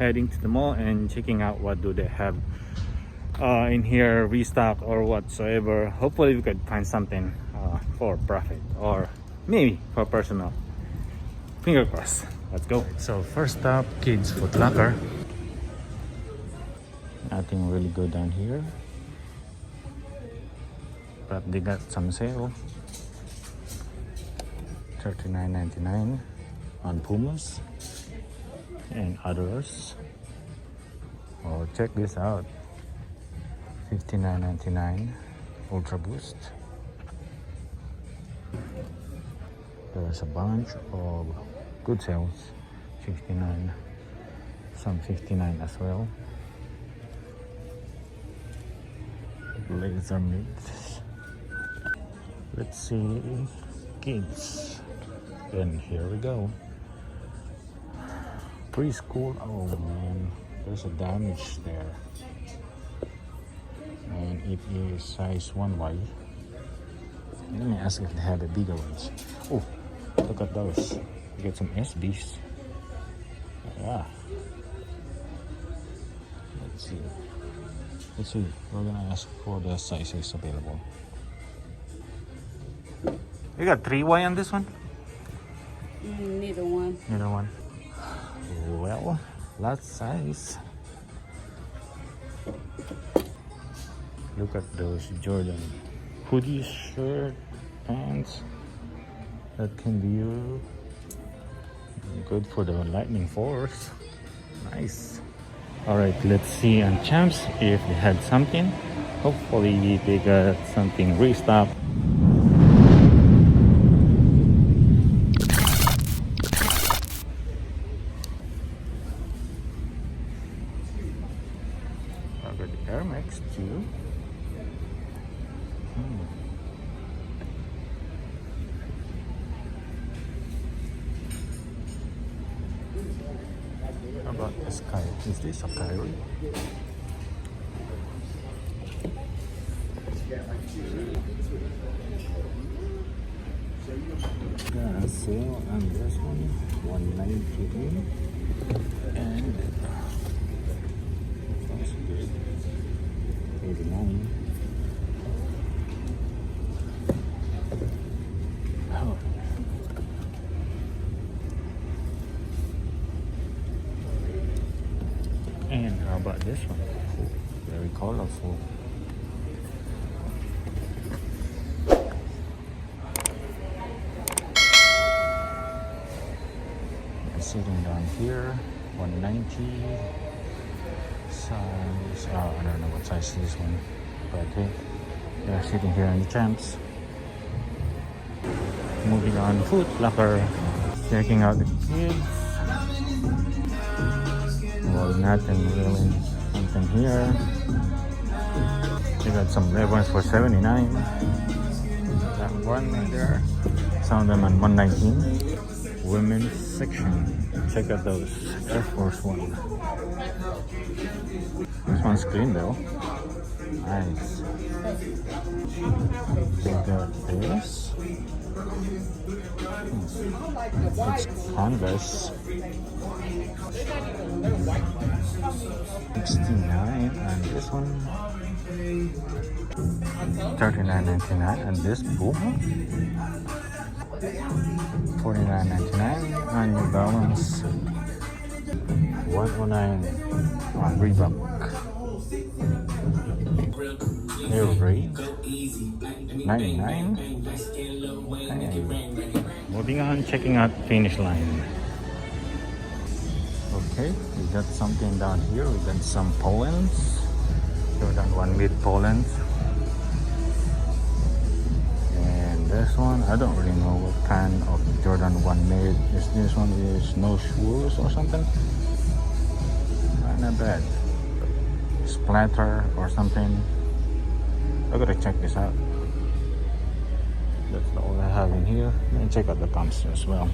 heading to the mall and checking out what do they have in here, restock or whatsoever. Hopefully we could find something for profit or maybe for personal. Finger crossed. Let's go. So first up, kids Footlocker. Nothing really good down here, but they got some sale. $39.99 on Pumas and others. Oh, check this out. $59.99 Ultra Boost. There's a bunch of good sales. 59, some 59 as well. Laser mitts. Let's see, kids. And here we go. Preschool. Oh man, there's a damage there. And it is size 1Y. Let me ask if they have the bigger ones. Oh, look at those. You get some SBs. Yeah. Let's see. We're gonna ask for the sizes available. You got 3Y on this one? Neither one. Neither one. Well, last size. Look at those Jordan hoodies, shirt, pants. That can be good for the lightning force. Nice. Alright, let's see on Champs if they had something. Hopefully they got something restocked. I got the Air Max too. How about this Kyrie? Is this a Kyrie? Got a sale on this one, $198, and that's good, $89. Oh. And how about this one? Oh, very colorful. Sitting down here, 190 size. I don't know what size this one, but okay, they're sitting here in the Champs. Moving on, Footlocker. Checking out the kids. Well, nothing really something here. They got some red ones for $79. That one right there. Some of them on $119. Women's section. Check out those Air Force One. This one's clean though. Nice. They got this. It's Converse. 69 and this one $39.99 and this Puma $49.99 and New Balance $109 on Reebok. Air Raid $99. And moving on, checking out Finish Line. Okay, we got something down here. We got some Pollens. Jordan 1 mid Pollens. And this one, I don't really know what kind of Jordan 1 mid is. This one is no shoes or something. Not bad. Splatter or something. I gotta check this out. That's all I have in here. Let me check out the comps as well.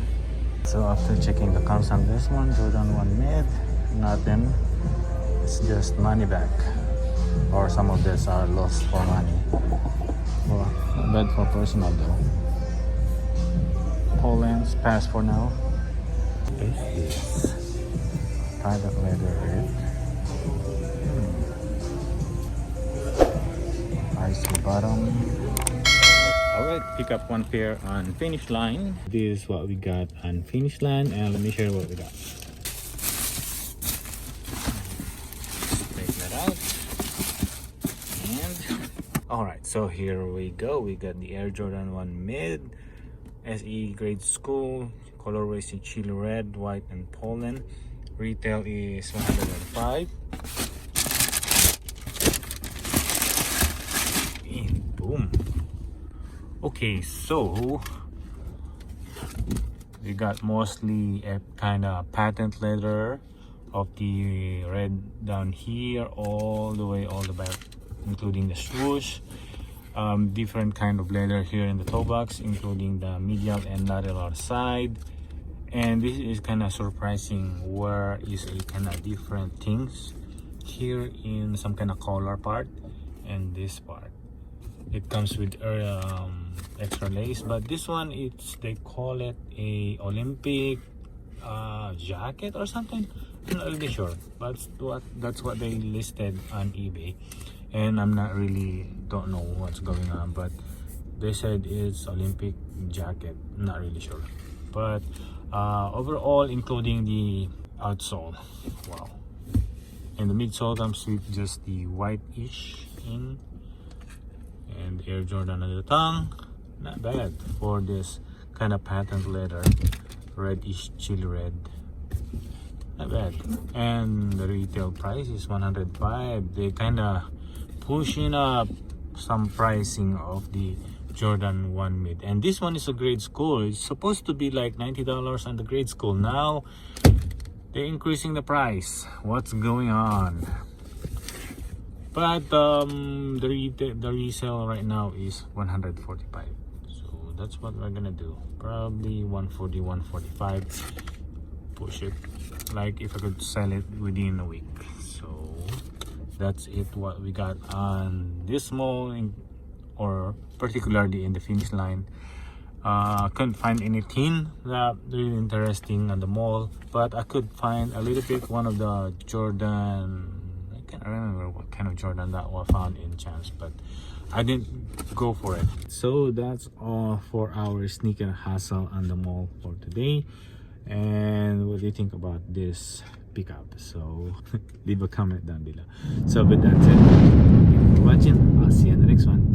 So after checking the comps on this one, Jordan 1 mid, nothing. It's just money back. Or some of these are lost for money. Well, not bad for personal though. Pollens, pass for now. This patent leather red. Icy bottom. Alright, pick up one pair on finish line. This is what we got on finish line, and let me share what we got. Take that out. And alright, so here we go. We got the Air Jordan 1 Mid SE grade school. Colorways in chili red, white, and pollen. Retail is $105. And boom. Okay, so we got mostly a kind of patent leather of the red down here all the way back, including the swoosh. Different kind of leather here in the toe box, including the medial and lateral side. And this is kind of surprising, where is a kind of different things here in some kind of collar part, and this part it comes with extra lace, but this one, they call it a Olympic jacket or something. I'm not really sure, but that's what they listed on eBay, and I'm not really don't know what's going on, but they said it's Olympic jacket. I'm not really sure, but overall, including the outsole, wow, and the midsole comes with just the white-ish in, and Air Jordan on the tongue. Not bad for this kind of patent leather, reddish chili red. Not bad. And the retail price is $105. They kind of pushing up some pricing of the Jordan 1 Mid, and this one is a grade school. It's supposed to be like $90 on the grade school. Now they're increasing the price. What's going on? But the resale right now is $145. So that's what we're gonna do. Probably $140, $145. Push it. Like if I could sell it within a week. So that's it. What we got on this mall, or particularly in the finish line. Couldn't find anything that really interesting on the mall, but I could find a little bit one of the Jordan. I can't remember what kind of Jordan that was found in Champs, but I didn't go for it. So that's all for our sneaker hustle on the mall for today. And what do you think about this pickup? So leave a comment down below. So but that's it. Thank you for watching. I'll see you in the next one.